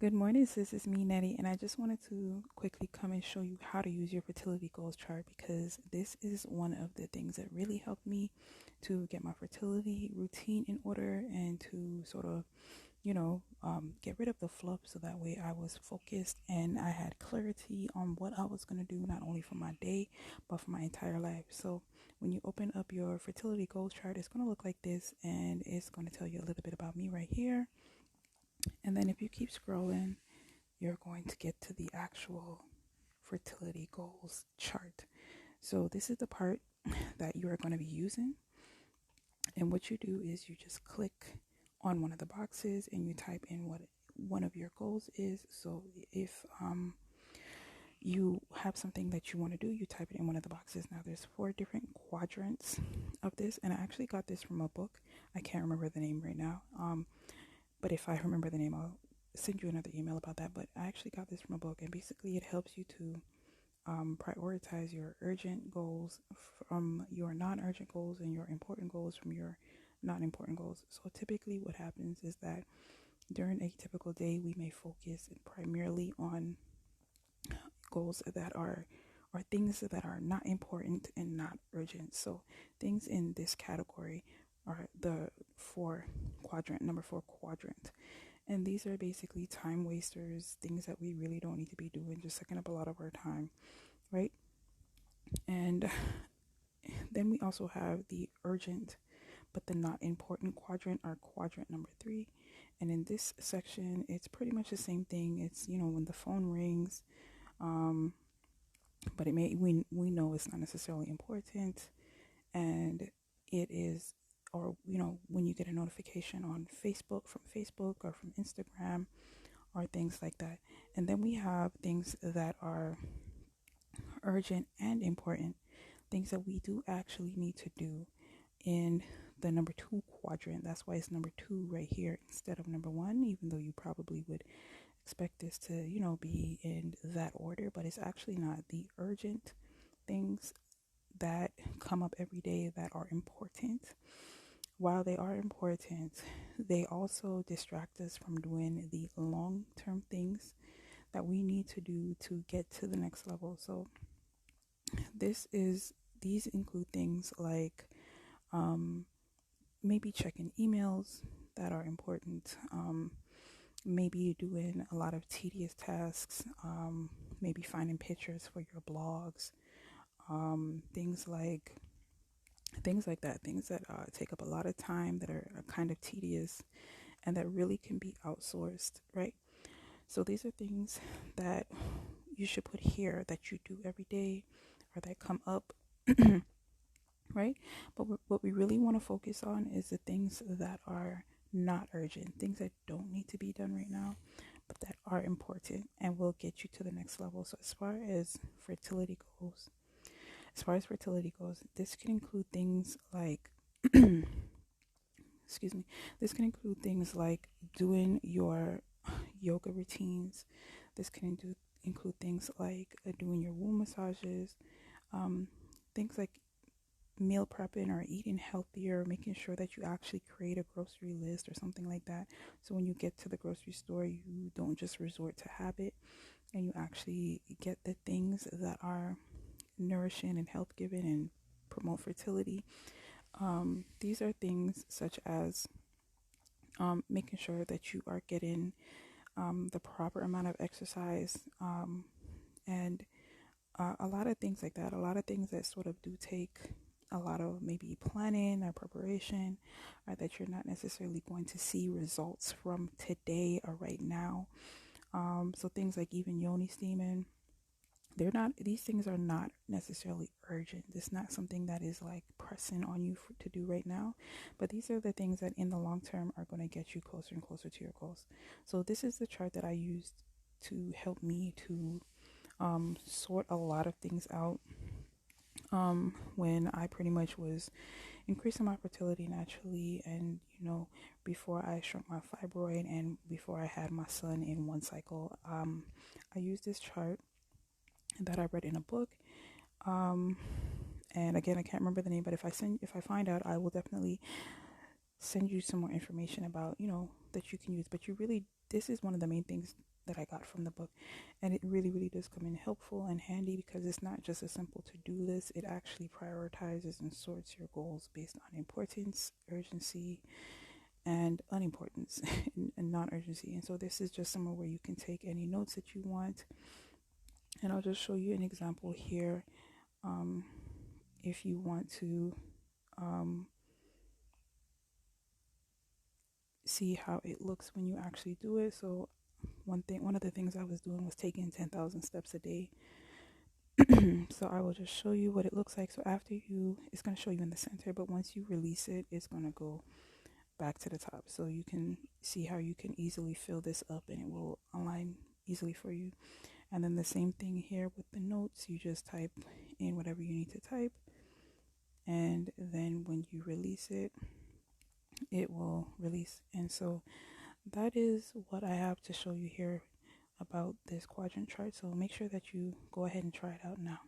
Good morning, sis. It's me, Nettie, and I just wanted to quickly come and show you how to use your fertility goals chart because this is one of the things that really helped me to get my fertility routine in order and to sort of, get rid of the fluff so that way I was focused and I had clarity on what I was going to do, not only for my day, but for my entire life. So when you open up your fertility goals chart, it's going to look like this and it's going to tell you a little bit about me right here. And then if you keep scrolling, you're going to get to the actual fertility goals chart. So this is the part that you are going to be using. And what you do is you just click on one of the boxes and you type in what one of your goals is. So if you have something that you want to do, you type it in one of the boxes. Now there's 4 different quadrants of this, and I actually got this from a book. I can't remember the name right now. But if I remember the name, I'll send you another email about that. But I actually got this from a book, and basically it helps you to prioritize your urgent goals from your non-urgent goals and your important goals from your non-important goals. So typically what happens is that during a typical day, we may focus primarily on goals that are or things that are not important and not urgent. So things in this category are the number 4 quadrant. And these are basically time wasters, things that we really don't need to be doing, just sucking up a lot of our time, right? And then we also have the urgent but the not important quadrant, or quadrant number 3. And in this section, it's pretty much the same thing. It's, when the phone rings, but we know it's not necessarily important, and it is, or when you get a notification on Facebook, from Facebook or from Instagram or things like that. And then we have things that are urgent and important, things that we do actually need to do in the number 2 quadrant. That's why it's number 2 right here instead of number 1, even though you probably would expect this to be in that order, but it's actually not. The urgent things that come up every day that are important, while they are important, they also distract us from doing the long-term things that we need to do to get to the next level. So these include things like maybe checking emails that are important, maybe doing a lot of tedious tasks, maybe finding pictures for your blogs, things like that, things that take up a lot of time, that are kind of tedious and that really can be outsourced, right? So these are things that you should put here that you do every day or that come up, right? But what we really want to focus on is the things that are not urgent, things that don't need to be done right now, but that are important and will get you to the next level. So as far as fertility goes, this can include things like excuse me, this can include things like doing your yoga routines. This can include things like doing your womb massages, things like meal prepping or eating healthier, making sure that you actually create a grocery list or something like that. So when you get to the grocery store, you don't just resort to habit and you actually get the things that are nourishing and health giving and promote fertility. These are things such as making sure that you are getting the proper amount of exercise, and a lot of things like that. A lot of things that sort of do take a lot of maybe planning or preparation, or that you're not necessarily going to see results from today or right now. So things like even yoni steaming, these things are not necessarily urgent. It's not something that is like pressing on you to do right now, but these are the things that in the long term are going to get you closer and closer to your goals. So this is the chart that I used to help me to sort a lot of things out when I pretty much was increasing my fertility naturally, and before I shrunk my fibroid and before I had my son in one cycle. I used this chart that I read in a book, and again, I can't remember the name, but if I find out, I will definitely send you some more information about that you can use, but this is one of the main things that I got from the book, and it really does come in helpful and handy because it's not just a simple to-do list. It actually prioritizes and sorts your goals based on importance, urgency, and unimportance and non-urgency. And so this is just somewhere where you can take any notes that you want, and I'll just show you an example here. If you want to see how it looks when you actually do it. So one of the things I was doing was taking 10,000 steps a day. So I will just show you what it looks like. So it's going to show you in the center, but once you release it, it's going to go back to the top. So you can see how you can easily fill this up and it will align easily for you. And then the same thing here with the notes, you just type in whatever you need to type. And then when you release it, it will release. And so that is what I have to show you here about this quadrant chart. So make sure that you go ahead and try it out now.